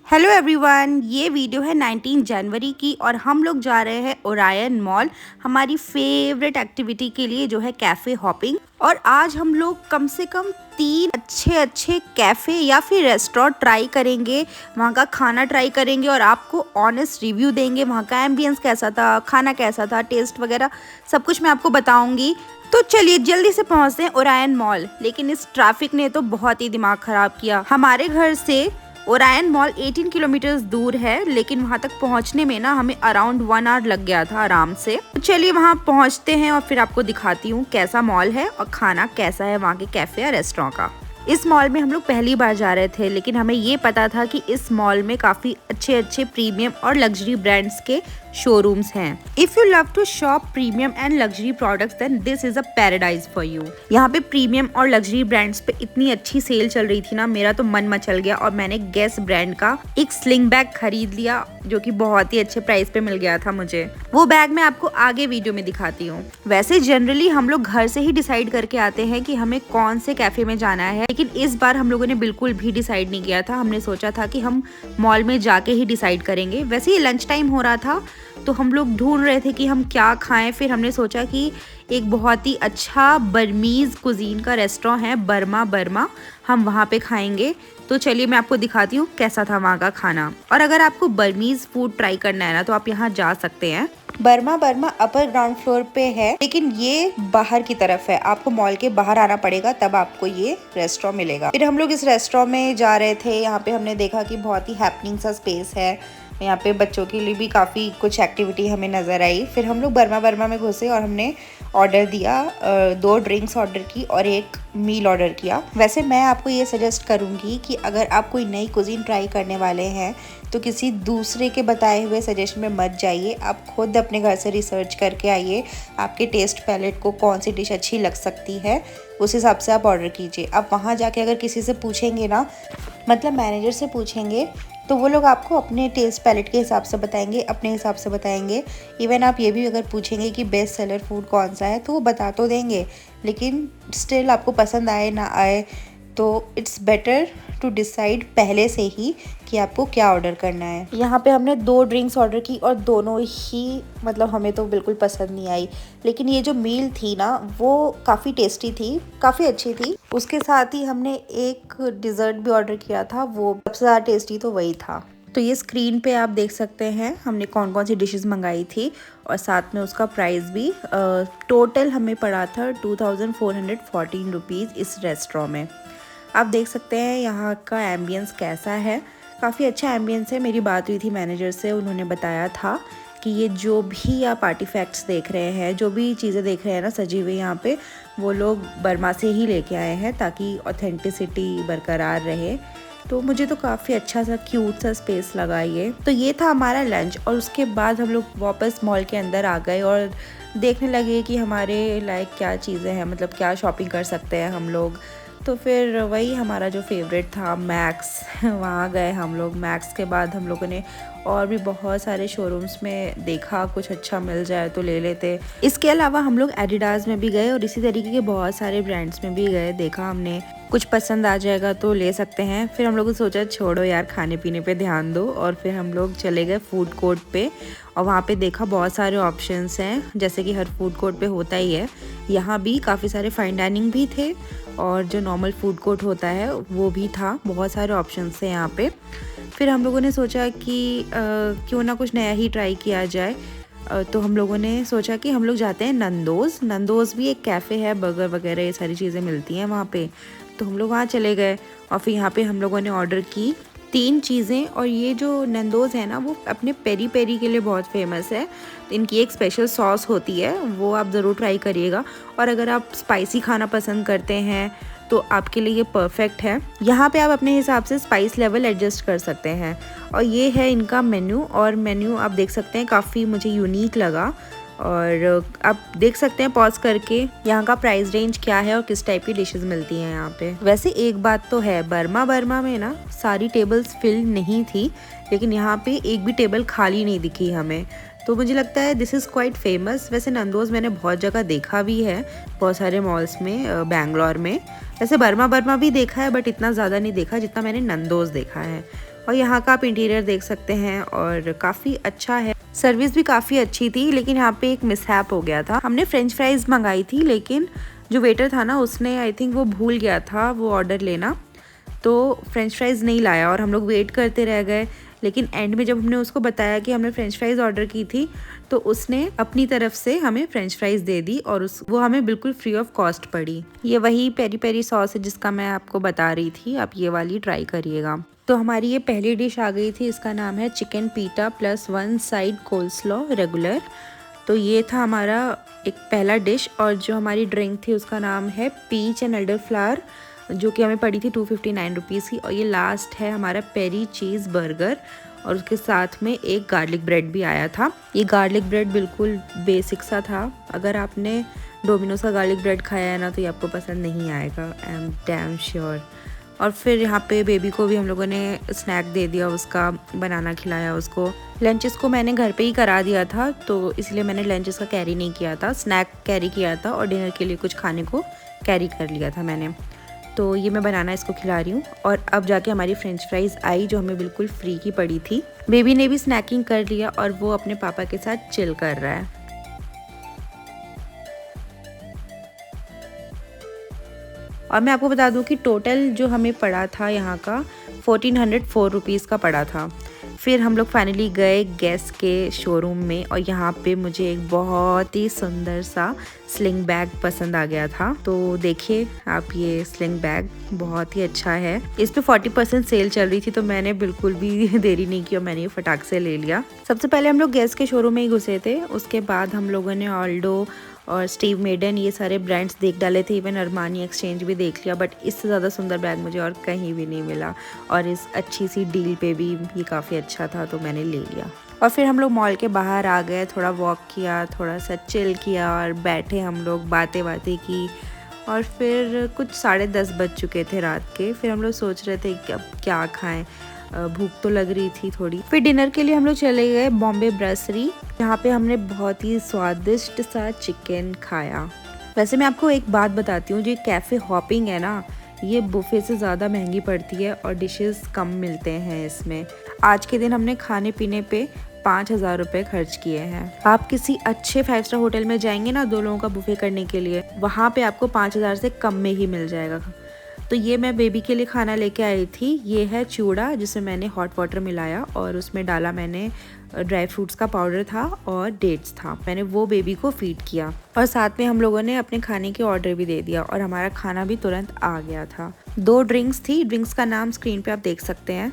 Hello everyone, ये video है 19 जनवरी की और हम लोग जा रहे हैं ओरायन मॉल हमारी फेवरेट एक्टिविटी के लिए जो है कैफ़े हॉपिंग। और आज हम लोग कम से कम 3 अच्छे कैफ़े या फिर रेस्टोरेंट ट्राई करेंगे, वहाँ का खाना ट्राई करेंगे और आपको ऑनेस्ट रिव्यू देंगे। वहाँ का एम्बियंस कैसा था, खाना कैसा था, टेस्ट वगैरह सब कुछ मैं आपको बताऊँगी। तो चलिए जल्दी से पहुँचते हैं ओरायन मॉल। लेकिन इस ट्रैफिक ने तो बहुत ही दिमाग ख़राब किया। हमारे घर से ओरायन मॉल 18 किलोमीटर दूर है, लेकिन वहां तक पहुंचने में ना हमें अराउंड 1 आवर लग गया था आराम से। तो चलिए वहां पहुंचते हैं और फिर आपको दिखाती हूँ कैसा मॉल है और खाना कैसा है वहां के कैफे या रेस्टोरेंट का। इस मॉल में हम लोग पहली बार जा रहे थे, लेकिन हमें ये पता था कि इस मॉल में काफी अच्छे प्रीमियम और लग्जरी ब्रांड्स के शोरूम्स हैं। If you love to shop premium and luxury products then this is a paradise for you. यहाँ पे प्रीमियम और लग्जरी ब्रांड्स पे इतनी अच्छी सेल चल रही थी ना, मेरा तो मन मचल गया और मैंने गेस ब्रांड का एक स्लिंग बैग खरीद लिया जो कि बहुत ही अच्छे प्राइस पे मिल गया था मुझे। वो बैग मैं आपको आगे वीडियो में दिखाती हूँ। वैसे जनरली हम लोग घर से ही डिसाइड करके आते हैं कि हमें कौन से कैफे में जाना है, लेकिन इस बार हम लोगों ने बिल्कुल भी डिसाइड नहीं किया था। हमने सोचा था कि हम मॉल में जाके ही डिसाइड करेंगे। वैसे ही लंच टाइम हो रहा था तो हम लोग ढूंढ रहे थे कि हम क्या खाएं। फिर हमने सोचा कि एक बहुत ही अच्छा बर्मीज कुजीन का रेस्टोरेंट है बर्मा, हम वहाँ पे खाएंगे। तो चलिए मैं आपको दिखाती हूँ कैसा था वहाँ का खाना। और अगर आपको बर्मीज फूड ट्राई करना है ना तो आप यहाँ जा सकते हैं। बर्मा अपर ग्राउंड फ्लोर पे है, लेकिन ये बाहर की तरफ है। आपको मॉल के बाहर आना पड़ेगा तब आपको ये रेस्टोरेंट मिलेगा। फिर हम लोग इस रेस्टोरेंट में जा रहे थे। यहाँ पे हमने देखा कि बहुत ही हैपनिंग सा स्पेस है। यहाँ पे बच्चों के लिए भी काफ़ी कुछ एक्टिविटी हमें नज़र आई। फिर हम लोग बर्मा में घुसे और हमने ऑर्डर दिया, 2 ड्रिंक्स ऑर्डर की और 1 मील ऑर्डर किया। वैसे मैं आपको ये सजेस्ट करूँगी कि अगर आप कोई नई कुजीन ट्राई करने वाले हैं तो किसी दूसरे के बताए हुए सजेशन में मत जाइए। आप खुद अपने घर से रिसर्च करके आइए, आपके टेस्ट पैलेट को कौन सी डिश अच्छी लग सकती है उस हिसाब से आप ऑर्डर कीजिए। आप वहाँ जाके अगर किसी से पूछेंगे ना, मतलब मैनेजर से पूछेंगे, तो वो लोग आपको अपने टेस्ट पैलेट के हिसाब से बताएंगे, अपने हिसाब से बताएंगे। इवन आप ये भी अगर पूछेंगे कि बेस्ट सेलर फूड कौन सा है तो वो बता तो देंगे, लेकिन स्टिल आपको पसंद आए ना आए तो इट्स बेटर टू डिसाइड पहले से ही कि आपको क्या ऑर्डर करना है। यहाँ पे हमने 2 ड्रिंक्स ऑर्डर की और दोनों ही मतलब हमें तो बिल्कुल पसंद नहीं आई। लेकिन ये जो मील थी ना वो काफ़ी टेस्टी थी, काफ़ी अच्छी थी। उसके साथ ही हमने एक डिज़र्ट भी ऑर्डर किया था, वो सबसे ज़्यादा टेस्टी तो वही था। तो ये स्क्रीन पे आप देख सकते हैं हमने कौन कौन सी डिशेस मंगाई थी और साथ में उसका प्राइस भी। टोटल हमें पड़ा था 2414 रुपीज़ इस रेस्टोरेंट में। आप देख सकते हैं यहाँ का एम्बियंस कैसा है, काफ़ी अच्छा एम्बियंस है। मेरी बात हुई थी मैनेजर से, उन्होंने बताया था कि ये जो भी आप आर्टिफैक्ट्स देख रहे हैं, जो भी चीज़ें देख रहे हैं ना सजी हुई यहाँ पे, वो लोग बर्मा से ही लेके आए हैं ताकि ऑथेंटिसिटी बरकरार रहे। तो मुझे तो काफ़ी अच्छा सा क्यूट सा स्पेस लगा ये। तो ये था हमारा लंच और उसके बाद हम लोग वापस मॉल के अंदर आ गए और देखने लगे कि हमारे लायक क्या चीज़ें हैं, मतलब क्या शॉपिंग कर सकते हैं हम लोग। तो फिर वही हमारा जो फेवरेट था मैक्स, वहाँ गए हम लोग। मैक्स के बाद हम लोगों ने और भी बहुत सारे शोरूम्स में देखा, कुछ अच्छा मिल जाए तो ले लेते। इसके अलावा हम लोग एडिडास में भी गए और इसी तरीके के बहुत सारे ब्रांड्स में भी गए। देखा हमने कुछ पसंद आ जाएगा तो ले सकते हैं। फिर हम लोगों ने सोचा छोड़ो यार, खाने पीने पे ध्यान दो, और फिर हम लोग चले गए फूड कोर्ट पे और वहाँ पे देखा बहुत सारे ऑप्शंस हैं, जैसे कि हर फूड कोर्ट पे होता ही है। यहाँ भी काफ़ी सारे फाइन डाइनिंग भी थे और जो नॉर्मल फूड कोर्ट होता है वो भी था। बहुत सारे ऑप्शंस थे यहाँ पे। फिर हम लोगों ने सोचा कि क्यों ना कुछ नया ही ट्राई किया जाए। तो हम लोगों ने सोचा कि हम लोग जाते हैं नंदोज़ भी एक कैफ़े है, बर्गर वगैरह ये सारी चीज़ें मिलती हैं वहाँ पे। तो हम लोग वहाँ चले गए और फिर यहाँ पे हम लोगों ने ऑर्डर की 3 चीज़ें। और ये जो नंदोज़ है ना वो अपने पेरी पेरी के लिए बहुत फेमस है। इनकी एक स्पेशल सॉस होती है, वो आप ज़रूर ट्राई करिएगा। और अगर आप स्पाइसी खाना पसंद करते हैं तो आपके लिए ये परफेक्ट है। यहाँ पे आप अपने हिसाब से स्पाइस लेवल एडजस्ट कर सकते हैं। और ये है इनका मेन्यू, और मेन्यू आप देख सकते हैं काफ़ी मुझे यूनिक लगा। और आप देख सकते हैं पॉज करके यहाँ का प्राइस रेंज क्या है और किस टाइप की डिशेस मिलती हैं यहाँ पे। वैसे एक बात तो है, बर्मा में ना सारी टेबल्स फिल नहीं थी, लेकिन यहाँ पे एक भी टेबल खाली नहीं दिखी हमें। तो मुझे लगता है दिस इज़ क्वाइट फेमस। वैसे नंदोज़ मैंने बहुत जगह देखा भी है, बहुत सारे मॉल्स में बैंगलोर में। वैसे बर्मा भी देखा है बट इतना ज़्यादा नहीं देखा जितना मैंने नंदोज़ देखा है। और यहाँ का आप इंटीरियर देख सकते हैं और काफ़ी अच्छा है। सर्विस भी काफ़ी अच्छी थी, लेकिन यहाँ पे एक मिसहैप हो गया था। हमने फ्रेंच फ्राइज़ मंगाई थी, लेकिन जो वेटर था ना उसने आई थिंक वो भूल गया था वो ऑर्डर लेना, तो फ्रेंच फ्राइज़ नहीं लाया और हम लोग वेट करते रह गए। लेकिन एंड में जब हमने उसको बताया कि हमने फ्रेंच फ्राइज़ ऑर्डर की थी, तो उसने अपनी तरफ से हमें फ्रेंच फ्राइज़ दे दी और वो हमें बिल्कुल फ्री ऑफ कॉस्ट पड़ी। ये वही पेरी पेरी सॉस है जिसका मैं आपको बता रही थी, आप ये वाली ट्राई करिएगा। तो हमारी ये पहली डिश आ गई थी, इसका नाम है चिकन पीटा प्लस 1 साइड कोल्स्लॉ रेगुलर। तो ये था हमारा एक पहला डिश। और जो हमारी ड्रिंक थी उसका नाम है पीच एंड एल्डर फ्लावर, जो कि हमें पड़ी थी 259 रुपीज़ की। और ये लास्ट है हमारा पेरी चीज़ बर्गर, और उसके साथ में एक गार्लिक ब्रेड भी आया था। ये गार्लिक ब्रेड बिल्कुल बेसिक सा था, अगर आपने डोमिनोज का गार्लिक ब्रेड खाया है ना तो ये आपको पसंद नहीं आएगा, आई एम डैम श्योर। और फिर यहाँ पे बेबी को भी हम लोगों ने स्नैक दे दिया, उसका बनाना खिलाया उसको। लंचेस को मैंने घर पे ही करा दिया था, तो इसलिए मैंने लंचेस का कैरी नहीं किया था, स्नैक कैरी किया था और डिनर के लिए कुछ खाने को कैरी कर लिया था मैंने। तो ये मैं बनाना इसको खिला रही हूँ। और अब जाके हमारी फ्रेंच फ्राइज़ आई जो हमें बिल्कुल फ्री की पड़ी थी। बेबी ने भी स्नैकिंग कर लिया और वो अपने पापा के साथ चिल कर रहा है। और मैं आपको बता दूं कि टोटल जो हमें पड़ा था यहाँ का 1404 रुपीज़ का पड़ा था। फिर हम लोग फाइनली गए गेस के शोरूम में, और यहाँ पे मुझे एक बहुत ही सुंदर सा स्लिंग बैग पसंद आ गया था। तो देखिए आप, ये स्लिंग बैग बहुत ही अच्छा है। इस पे 40% सेल चल रही थी, तो मैंने बिल्कुल भी देरी नहीं की और मैंने ये फटाक से ले लिया। सबसे पहले हम लोग गेस के शोरूम में ही घुसे थे, उसके बाद हम लोगों ने ऑल्डो और स्टीव मेडन ये सारे ब्रांड्स देख डाले थे, इवन अरमानी एक्सचेंज भी देख लिया, बट इससे ज़्यादा सुंदर बैग मुझे और कहीं भी नहीं मिला। और इस अच्छी सी डील पे भी ये काफ़ी अच्छा था, तो मैंने ले लिया। और फिर हम लोग मॉल के बाहर आ गए, थोड़ा वॉक किया, थोड़ा सा चिल किया और बैठे हम लोग, बातें की। और फिर कुछ 10:30 बज चुके थे रात के। फिर हम लोग सोच रहे थे कि अब क्या खाएं, भूख तो लग रही थी थोड़ी। फिर डिनर के लिए हम लोग चले गए बॉम्बे ब्रसरी, जहाँ पे हमने बहुत ही स्वादिष्ट सा चिकन खाया। वैसे मैं आपको एक बात बताती हूँ, जो कैफ़े हॉपिंग है ना, ये बुफे से ज़्यादा महंगी पड़ती है और डिशेस कम मिलते हैं इसमें। आज के दिन हमने खाने पीने पे 5,000 रुपये खर्च किए हैं। आप किसी अच्छे 5 स्टार होटल में जाएंगे ना 2 लोगों का बुफे करने के लिए, वहाँ पे आपको 5,000 से कम में ही मिल जाएगा। तो ये मैं बेबी के लिए खाना लेके आई थी। ये है चूड़ा, जिसे मैंने हॉट वाटर मिलाया और उसमें डाला मैंने ड्राई फ्रूट्स का पाउडर था और डेट्स था। मैंने वो बेबी को फीड किया और साथ में हम लोगों ने अपने खाने के ऑर्डर भी दे दिया और हमारा खाना भी तुरंत आ गया था। 2 ड्रिंक्स थी, ड्रिंक्स का नाम स्क्रीन पे आप देख सकते हैं।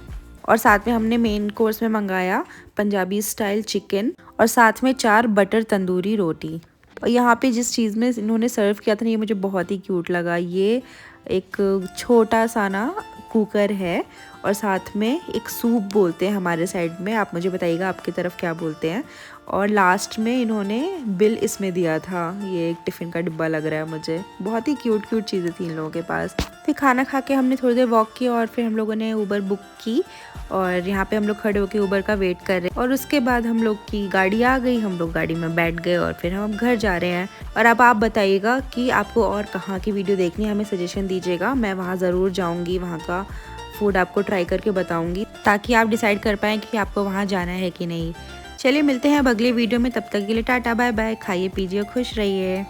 और साथ में हमने मेन कोर्स में मंगाया पंजाबी स्टाइल चिकन और साथ में 4 बटर तंदूरी रोटी। और यहाँ पे जिस चीज़ में इन्होंने सर्व किया था ना, ये मुझे बहुत ही क्यूट लगा। ये एक छोटा सा ना कुकर है और साथ में एक सूप बोलते हैं हमारे साइड में, आप मुझे बताइएगा आपकी तरफ क्या बोलते हैं। और लास्ट में इन्होंने बिल इसमें दिया था, ये एक टिफ़िन का डिब्बा लग रहा है मुझे। बहुत ही क्यूट चीज़ें थी इन लोगों के पास। फिर खाना खा के हमने थोड़ी देर वॉक किया और फिर हम लोगों ने उबर बुक की और यहाँ पे हम लोग खड़े होकर उबर का वेट कर रहे हैं। और उसके बाद हम लोग की गाड़ी आ गई, हम लोग गाड़ी में बैठ गए और फिर हम घर जा रहे हैं। और अब आप बताइएगा कि आपको और कहाँ की वीडियो देखनी है, हमें सजेशन दीजिएगा। मैं वहाँ ज़रूर जाऊँगी, वहाँ का फूड आपको ट्राई करके बताऊँगी, ताकि आप डिसाइड कर पाएँ कि आपको वहाँ जाना है कि नहीं। चलिए मिलते हैं अब अगले वीडियो में, तब तक के लिए टाटा बाय बाय, खाइए पीजिए खुश रहिए।